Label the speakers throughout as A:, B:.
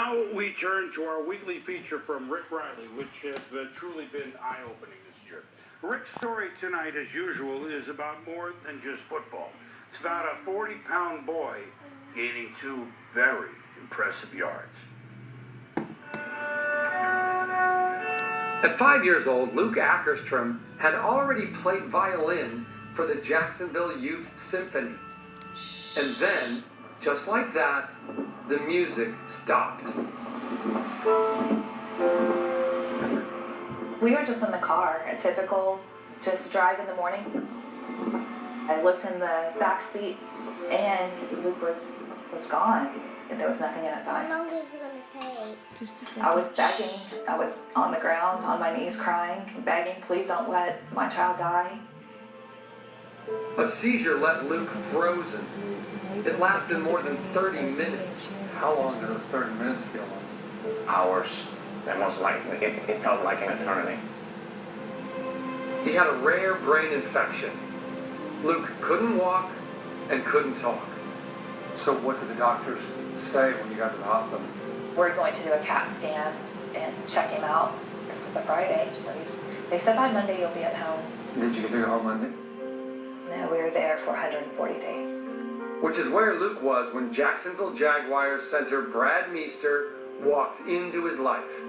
A: Now we turn to our weekly feature from Rick Riley, which has truly been eye-opening this year. Rick's story tonight, as usual, is about more than just football. It's about a 40-pound boy gaining 2 very impressive yards.
B: At 5 years old, Luke Akerstrom had already played violin for the Jacksonville Youth Symphony. And then, just like that, the music stopped.
C: We were just in the car, a typical just drive in the morning. I looked in the back seat and Luke was gone. There was nothing in his eyes.
D: How long is it going to take?
C: Just a second. I was begging. I was on the ground, on my knees crying, begging, please don't let my child die.
B: A seizure left Luke frozen. It lasted more than 30 minutes.
E: How long did those 30 minutes feel like?
F: Hours. Almost like, it felt like an eternity.
B: He had a rare brain infection. Luke couldn't walk and couldn't talk.
E: So what did the doctors say when you got to the hospital?
C: We're going to do a CAT scan and check him out. This was a Friday, so they said by Monday you'll be at home.
E: Did you get to go home Monday?
C: No, we were there for 140 days.
B: Which is where Luke was when Jacksonville Jaguars center Brad Meester walked into his life.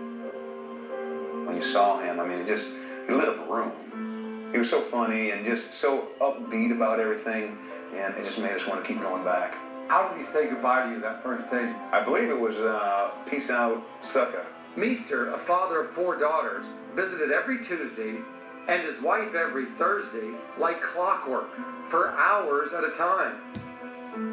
F: When you saw him, I mean, he lit up a room. He was so funny and just so upbeat about everything, and it just made us want to keep going back.
E: How did he say goodbye to you that first day?
F: I believe it was peace out, sucker.
B: Meester, a father of 4 daughters, visited every Tuesday and his wife every Thursday like clockwork for hours at a time.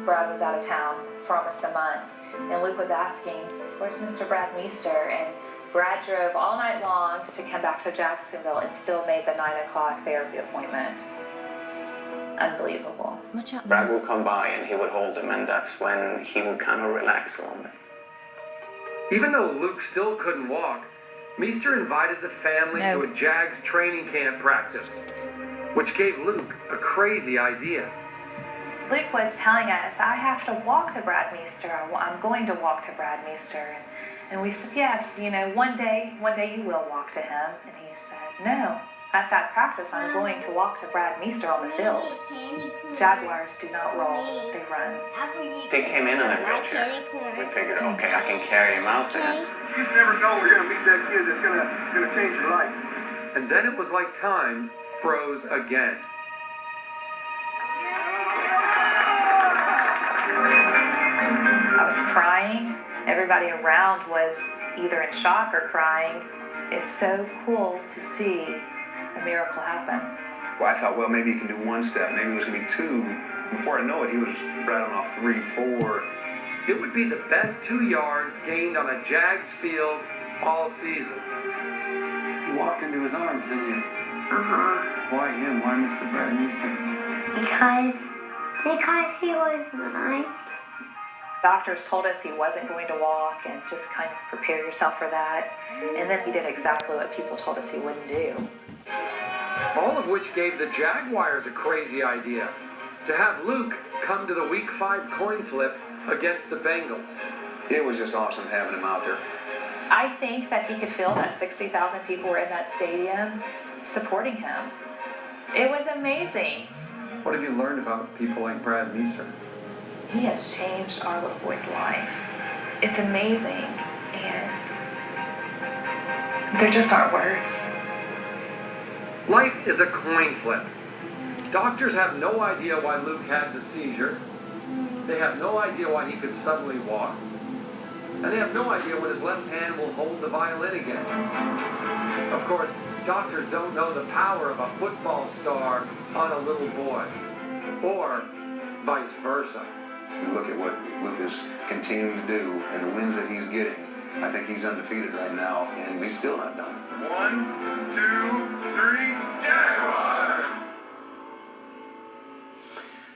C: Brad was out of town for almost a month, and Luke was asking, where's Mr. Brad Meester? And Brad drove all night long to come back to Jacksonville and still made the 9 o'clock therapy appointment. Unbelievable.
F: Brad would come by and he would hold him, and that's when he would kind of relax a little bit.
B: Even though Luke still couldn't walk, Meester invited the family to a Jags training camp practice, which gave Luke a crazy idea.
C: Luke was telling us, I have to walk to Brad Meester. I'm going to walk to Brad Meester. And we said, yes, one day you will walk to him. And he said, no, at that practice, I'm going to walk to Brad Meester on the field. Jaguars do not roll, they run.
F: They came in a wheelchair. We figured, okay, I can carry him out there.
G: You never know we're going to meet that kid that's going to change your life.
B: And then it was like time froze again.
C: I was crying. Everybody around was either in shock or crying. It's so cool to see a miracle happen.
F: Well, I thought, well, maybe he can do 1 step. Maybe it was going to be 2. Before I know it, he was rattling off 3, 4.
B: It would be the best 2 yards gained on a Jags field all season.
E: You walked into his arms, didn't you?
D: Uh-huh.
E: Why him? Why Mr. Brad Meester?
D: Because he was nice.
C: Doctors told us he wasn't going to walk and just kind of prepare yourself for that. And then he did exactly what people told us he wouldn't do.
B: All of which gave the Jaguars a crazy idea, to have Luke come to the Week 5 coin flip against the Bengals.
F: It was just awesome having him out there.
C: I think that he could feel that 60,000 people were in that stadium supporting him. It was amazing.
E: What have you learned about people like Brad Meester?
C: He has changed our little boy's life. It's amazing, and there just aren't words.
B: Life is a coin flip. Doctors have no idea why Luke had the seizure. They have no idea why he could suddenly walk. And they have no idea when his left hand will hold the violin again. Of course, doctors don't know the power of a football star on a little boy, or vice versa.
F: You look at what Luke is continuing to do and the wins that he's getting. I think he's undefeated right now, and he's still not done.
G: 1, 2, 3, Jaguars!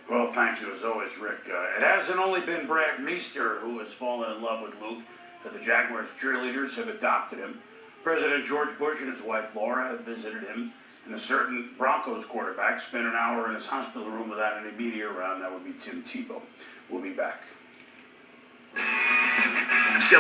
A: Well, thank you as always, Rick. It hasn't only been Brad Meester who has fallen in love with Luke. The Jaguars cheerleaders have adopted him. President George Bush and his wife Laura have visited him. And a certain Broncos quarterback spent an hour in his hospital room without any media around. That would be Tim Tebow. We'll be back.